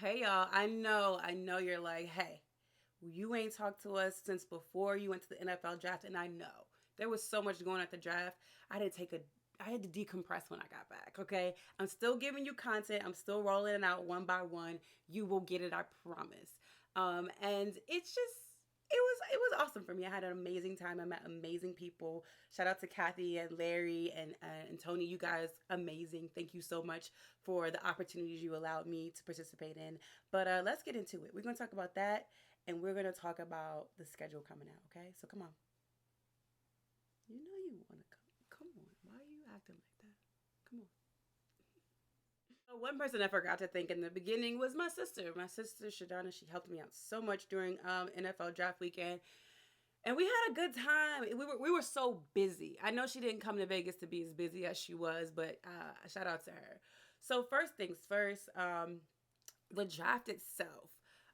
Hey y'all, I know you're like, hey, you ain't talked to us since before you went to the NFL draft, and I know there was so much going on at the draft. I had to take a I had to decompress when I got back, okay? I'm still giving you content. I'm still rolling it out one by one. You will get it, I promise. And it's just it was awesome for me. I had an amazing time. I met amazing people. Shout out to Kathy and Larry and Tony. You guys amazing. Thank you so much for the opportunities you allowed me to participate in. But let's get into it. We're gonna talk about that, and we're gonna talk about the schedule coming out. Okay, so come on. You know you wanna come. Come on. Why are you acting like that? Come on. So one person I forgot to thank in the beginning was my sister. My sister Shadana. She helped me out so much during NFL draft weekend. And we had a good time. We were so busy. I know she didn't come to Vegas to be as busy as she was, but shout out to her. So first things first, the draft itself.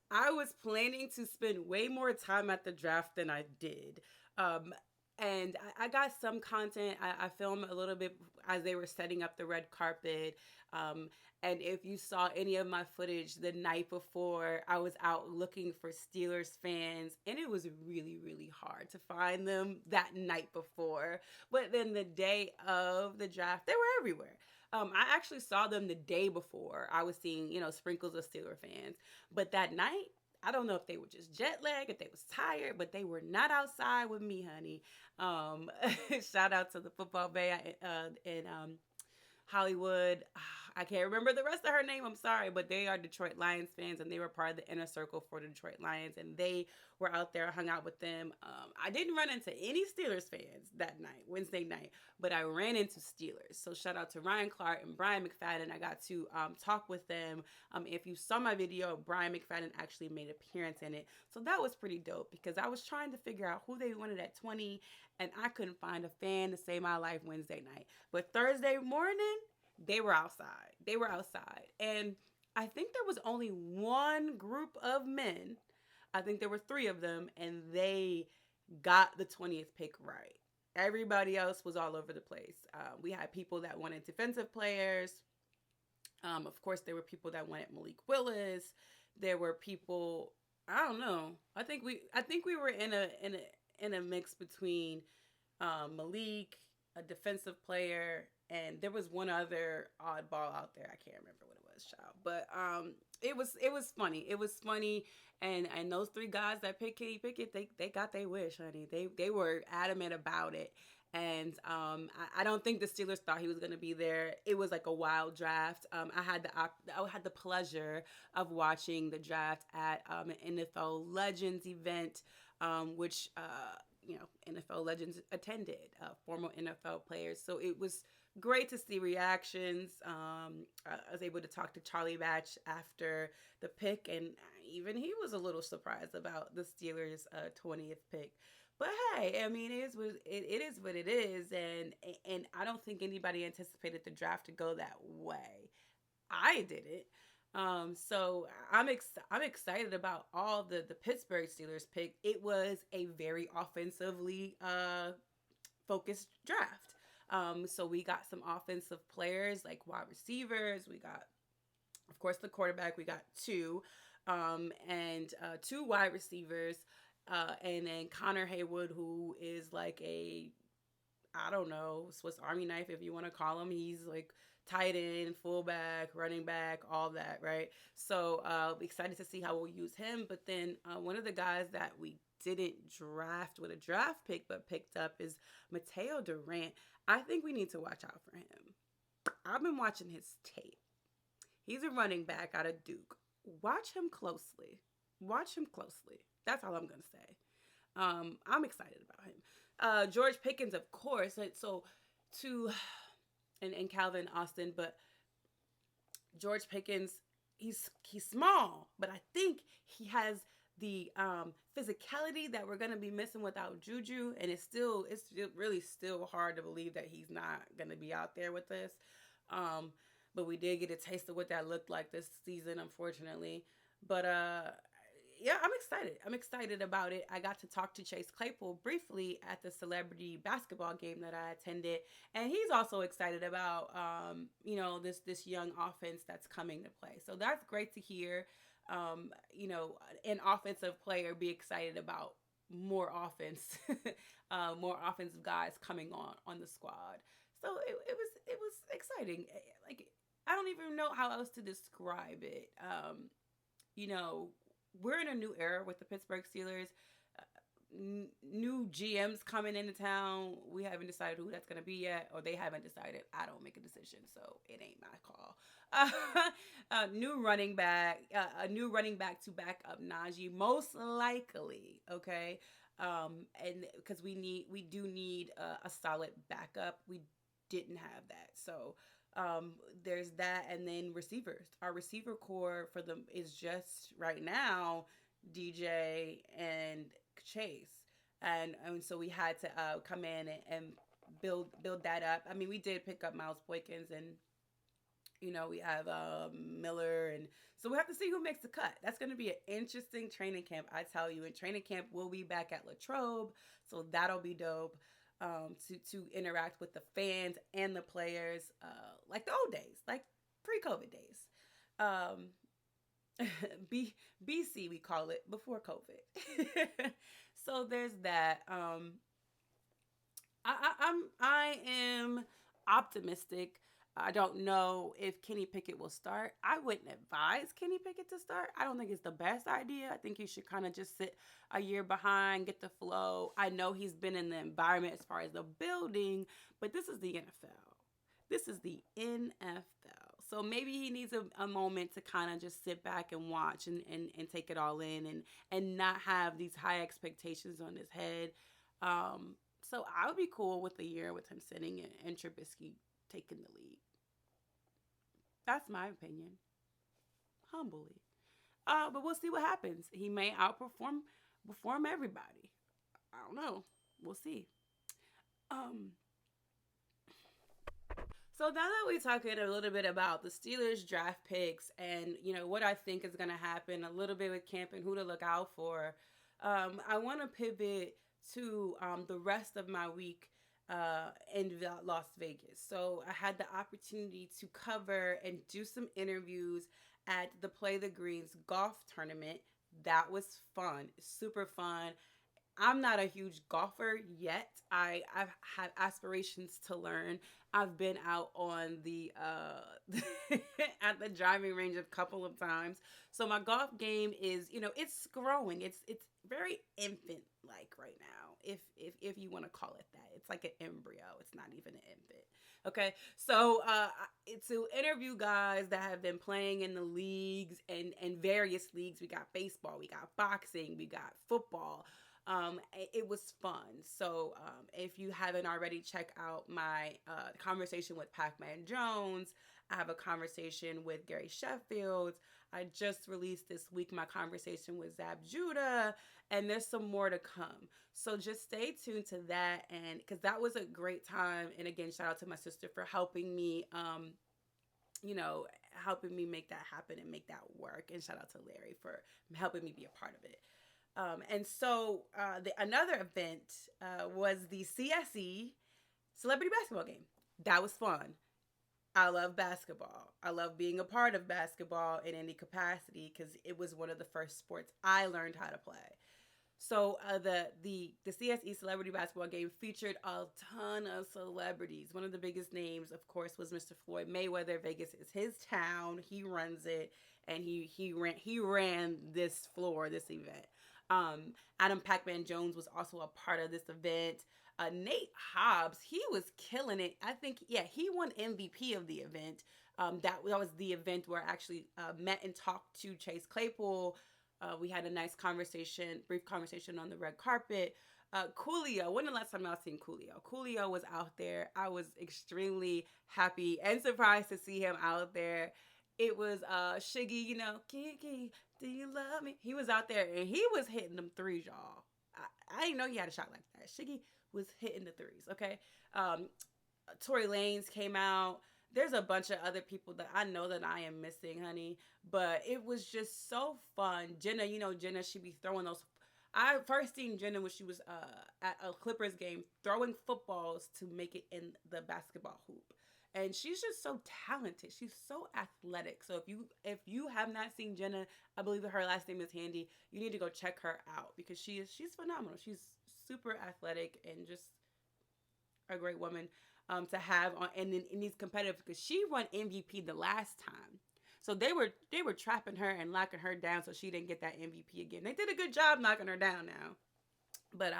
I was planning to spend way more time at the draft than I did. Um, and I got some content. I filmed a little bit as they were setting up the red carpet. Um, and if you saw any of my footage the night before, I was out looking for Steelers fans, and it was really, really hard to find them that night before. But then the day of the draft, they were everywhere. I actually saw them the day before. I was seeing, sprinkles of Steeler fans. But that night, I don't know if they were just jet lagged, if they was tired, but they were not outside with me, honey. Um, Shout out to the football bay in Hollywood. I can't remember the rest of her name. I'm sorry, but they are Detroit Lions fans, and they were part of the inner circle for the Detroit Lions, and they were out there, hung out with them. I didn't run into any Steelers fans that night, Wednesday night, but I ran into Steelers. So shout out to Ryan Clark and Brian McFadden. I got to talk with them. If you saw my video, Brian McFadden actually made an appearance in it, so that was pretty dope because I was trying to figure out who they wanted at 20, and I couldn't find a fan to save my life Wednesday night. But Thursday morning, they were outside. They were outside. And I think there was only one group of men. I think there were three of them, and they got the 20th pick right. Everybody else was all over the place. We had people that wanted defensive players. Of course, there were people that wanted Malik Willis. There were people. I don't know. I think we were in a mix between Malik, a defensive player, and there was one other oddball out there. I can't remember what it was, child. But it was funny. It was funny, and those three guys that picked Kenny Pickett, they got their wish, honey. They were adamant about it. And I don't think the Steelers thought he was going to be there. It was like a wild draft. I had the pleasure of watching the draft at an NFL Legends event, which NFL legends attended, former NFL players. So it was great to see reactions. I was able to talk to Charlie Batch after the pick, and even he was a little surprised about the Steelers' 20th pick. But hey, I mean, it is what it is, and I don't think anybody anticipated the draft to go that way. I did it. So I'm excited about all the Pittsburgh Steelers pick. It was a very offensively focused draft. So we got some offensive players like wide receivers. We got, of course, the quarterback. We got two, and two wide receivers, and then Connor Haywood, who is like a, I don't know, Swiss Army knife, if you want to call him. He's like tight end, fullback, running back, all that, right? So excited to see how we'll use him. But then one of the guys that we didn't draft with a draft pick but picked up is Mateo Durant. I think we need to watch out for him. I've been watching his tape. He's a running back out of Duke. Watch him closely. Watch him closely. That's all I'm going to say. I'm excited about him. George Pickens, of course. So to and Calvin Austin, but George Pickens, he's small, but I think he has the physicality that we're gonna be missing without Juju, and it's really still hard to believe that he's not gonna be out there with us. Um, but we did get a taste of what that looked like this season, unfortunately. But yeah, I'm excited. I'm excited about it. I got to talk to Chase Claypool briefly at the celebrity basketball game that I attended, and he's also excited about this young offense that's coming to play. So that's great to hear. An offensive player be excited about more offense, more offensive guys coming on the squad. So it was exciting. Like, I don't even know how else to describe it. You know, we're in a new era with the Pittsburgh Steelers. New GMs coming into town. We haven't decided who that's going to be yet, or they haven't decided. I don't make a decision, so it ain't my call. A new running back to back up Najee, most likely. Okay, and because we do need a solid backup. We didn't have that, so there's that, and then receivers. Our receiver core for them is just right now DJ and Chase, and so we had to come in and build that up. I mean, we did pick up Miles Boykins, and we have Miller, and so we have to see who makes the cut. That's going to be an interesting training camp, I tell you. In training camp, we'll be back at Latrobe, so that'll be dope. To interact with the fans and the players, like the old days, like pre-COVID days. BC, we call it, before COVID. So there's that. I am optimistic. I don't know if Kenny Pickett will start. I wouldn't advise Kenny Pickett to start. I don't think it's the best idea. I think he should kind of just sit a year behind, get the flow. I know he's been in the environment as far as the building, but this is the NFL. This is the NFL. So maybe he needs a moment to kind of just sit back and watch and take it all in, and not have these high expectations on his head. So I would be cool with a year with him sitting and Trubisky taking the lead. That's my opinion, humbly. But we'll see what happens. He may outperform everybody. I don't know. We'll see. Um, so now that we're talking a little bit about the Steelers draft picks and what I think is going to happen, a little bit with camp and who to look out for, I want to pivot to the rest of my week in Las Vegas. So I had the opportunity to cover and do some interviews at the Play the Greens golf tournament. That was fun, super fun. I'm not a huge golfer yet. I've had aspirations to learn. I've been out on the at the driving range a couple of times. So my golf game is, it's growing. It's very infant like right now, if you want to call it that. It's like an embryo. It's not even an infant. Okay, so to interview guys that have been playing in the leagues and various leagues. We got baseball, we got boxing, we got football. It was fun. So if you haven't already, check out my conversation with Pac-Man Jones. I have a conversation with Gary Sheffield. I just released this week my conversation with Zab Judah, and there's some more to come. So just stay tuned to that, and because that was a great time. And again, shout out to my sister for helping me, helping me make that happen and make that work. And shout out to Larry for helping me be a part of it. And so another event was the CSE Celebrity Basketball Game. That was fun. I love basketball. I love being a part of basketball in any capacity because it was one of the first sports I learned how to play. So the CSE Celebrity Basketball Game featured a ton of celebrities. One of the biggest names, of course, was Mr. Floyd Mayweather. Vegas is his town. He runs it, and he ran this event. Adam Pac-Man Jones was also a part of this event. Nate Hobbs, he was killing it. I think, he won MVP of the event. That was the event where I actually met and talked to Chase Claypool. We had a nice brief conversation on the red carpet. Coolio, when the last time I was seeing Coolio? Coolio was out there. I was extremely happy and surprised to see him out there. It was Shiggy, Kiki, do you love me? He was out there and he was hitting them threes, y'all. I didn't know he had a shot like that. Shiggy was hitting the threes, okay? Tory Lanez came out. There's a bunch of other people that I know that I am missing, honey. But it was just so fun. Jenna, Jenna, she be throwing those. I first seen Jenna when she was at a Clippers game throwing footballs to make it in the basketball hoop. And she's just so talented. She's so athletic. So if you have not seen Jenna, I believe that her last name is Handy. You need to go check her out because she's phenomenal. She's super athletic and just a great woman to have on and in these competitive because she won MVP the last time. So they were trapping her and locking her down so she didn't get that MVP again. They did a good job knocking her down now. But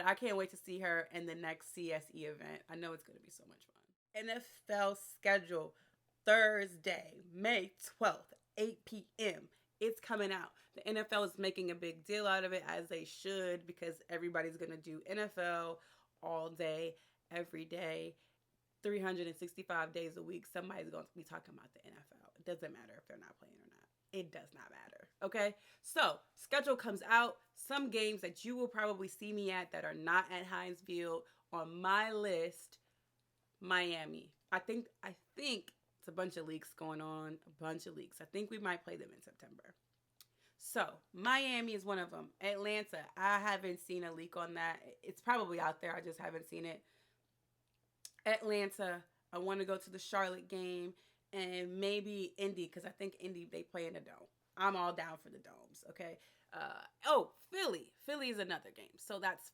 I can't wait to see her in the next CSE event. I know it's going to be so much fun. NFL schedule Thursday, May 12th, 8 p.m. It's coming out. The NFL is making a big deal out of it as they should because everybody's going to do NFL all day, every day, 365 days a week. Somebody's going to be talking about the NFL. It doesn't matter if they're not playing or not. It does not matter. Okay? So, schedule comes out. Some games that you will probably see me at that are not at Heinz Field on my list. Miami. I think it's a bunch of leaks going on. A bunch of leaks. I think we might play them in September. So, Miami is one of them. Atlanta, I haven't seen a leak on that. It's probably out there. I just haven't seen it. Atlanta, I want to go to the Charlotte game and maybe Indy because I think Indy, they play in a dome. I'm all down for the domes, okay? Philly. Philly is another game. So that's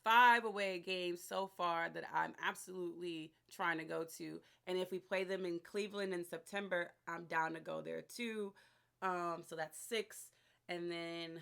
five away games so far that I'm absolutely trying to go to. And if we play them in Cleveland in September, I'm down to go there too. So that's 6. And then,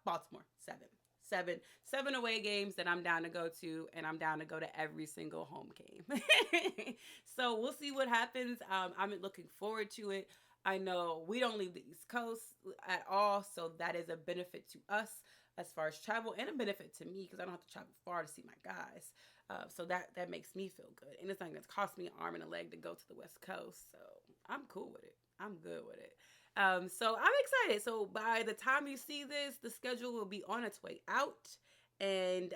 Baltimore, 7 away games that I'm down to go to, and I'm down to go to every single home game. So we'll see what happens. I'm looking forward to it. I know we don't leave the East Coast at all, so that is a benefit to us as far as travel and a benefit to me because I don't have to travel far to see my guys. So that makes me feel good. And it's not going to cost me an arm and a leg to go to the West Coast. So I'm cool with it. I'm good with it. So I'm excited. So by the time you see this, the schedule will be on its way out. And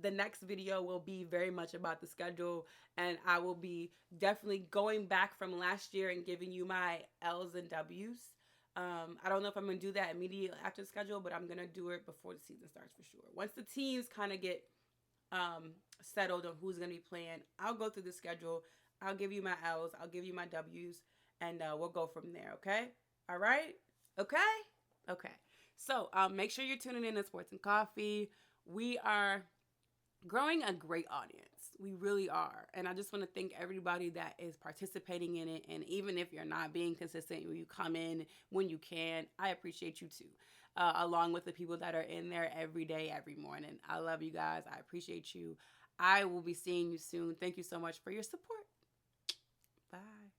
the next video will be very much about the schedule. And I will be definitely going back from last year and giving you my L's and W's. I don't know if I'm going to do that immediately after the schedule, but I'm going to do it before the season starts for sure. Once the teams kind of get settled on who's going to be playing, I'll go through the schedule. I'll give you my L's. I'll give you my W's. And we'll go from there, okay? All right? Okay? Okay. So make sure you're tuning in to Sports and Coffee. We are growing a great audience. We really are. And I just want to thank everybody that is participating in it. And even if you're not being consistent, you come in when you can, I appreciate you too. Along with the people that are in there every day, every morning. I love you guys. I appreciate you. I will be seeing you soon. Thank you so much for your support. Bye.